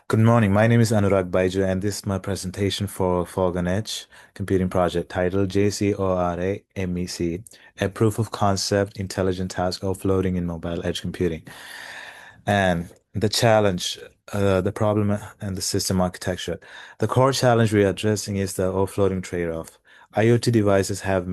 Good morning. My name is Anurag Baiju, and this is my presentation for Fog on Edge computing project titled JCORA-MEC, a proof of concept intelligent task offloading in mobile edge computing. And the challenge, the problem, and the system architecture. The core challenge we are addressing is the offloading trade-off. IoT devices have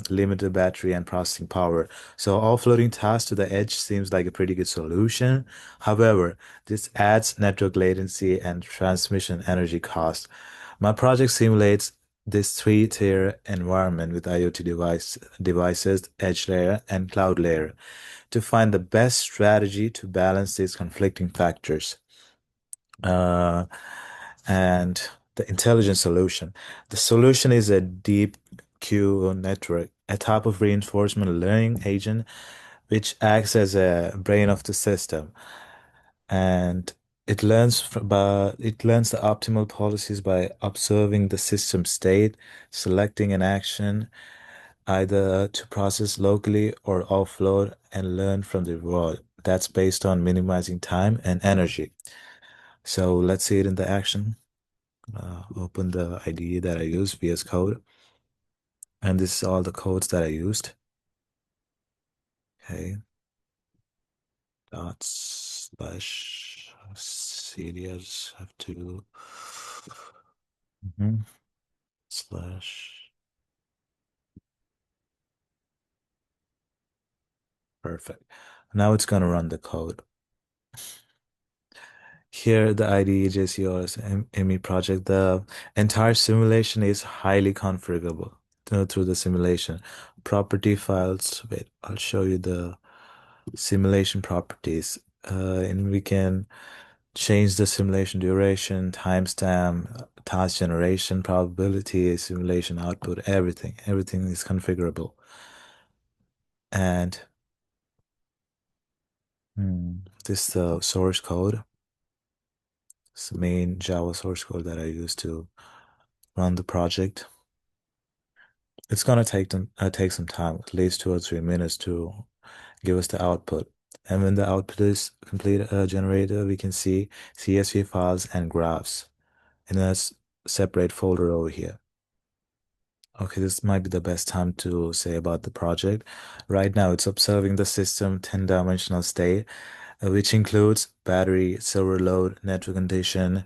limited battery and processing power, so offloading tasks to the edge seems like a pretty good solution. However, this adds network latency and transmission energy cost. My project simulates this three-tier environment with devices, edge layer, and cloud layer to find the best strategy to balance these conflicting factors. Uh, and the intelligent solution. The solution is a deep queue network, a type of reinforcement learning agent which acts as a brain of the system. And it learns the optimal policies by observing the system state, selecting an action either to process locally or offload and learn from the reward. That's based on minimizing time and energy. So let's see it in the action. Open the IDE that I used, VS Code, and this is all the codes that I used. Okay, dot slash cd. I just have to slash perfect. Now it's gonna run the code. Here, the IDE JCORA-ME project, the entire simulation is highly configurable through the simulation. Property files, wait, I'll show you the simulation properties. And we can change the simulation duration, timestamp, task generation, probability, simulation output, everything. Everything is configurable. And this is the source code. It's the main Java source code that I use to run the project. It's gonna take some time, at least 2 or 3 minutes to give us the output. And when the output is complete generated, we can see CSV files and graphs in a separate folder over here. Okay, this might be the best time to say about the project. Right now, it's observing the system 10-dimensional state, which includes battery, server load, network condition,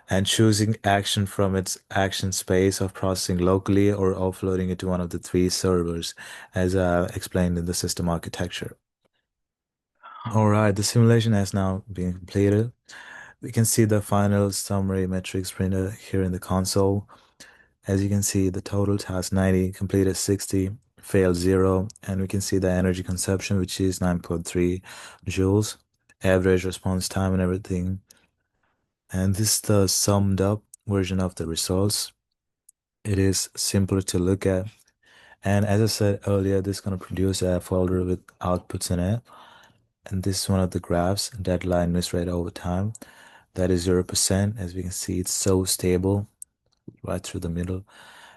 and choosing action from its action space of processing locally or offloading it to one of the three servers, as explained in the system architecture. All right, the simulation has now been completed. We can see the final summary metrics printed here in the console. As you can see, the total task 90, completed 60, failed 0, and we can see the energy consumption, which is 9.3 joules, average response time and everything. And this is the summed up version of the results. It is simpler to look at. And as I said earlier, this is going to produce a folder with outputs in it. And this is one of the graphs, deadline miss rate over time. That is 0%. As we can see, it's so stable right through the middle.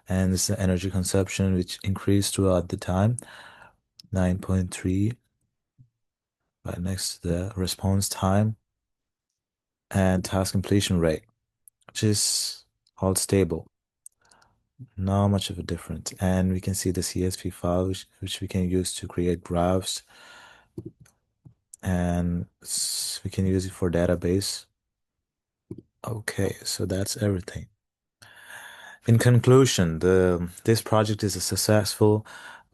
And this is the energy consumption, which increased throughout the time, 9.3, right next to the response time, and task completion rate, which is all stable. Not much of a difference. And we can see the CSV file, which we can use to create graphs, and we can use it for database. Okay, so that's everything. In conclusion, this project is a successful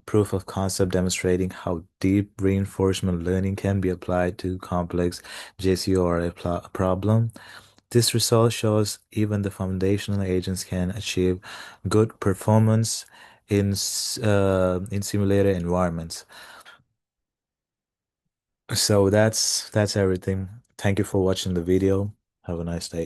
proof of concept demonstrating how deep reinforcement learning can be applied to complex JCORA problem. This result shows even the foundational agents can achieve good performance in simulated environments. So that's everything. Thank you for watching the video. Have a nice day.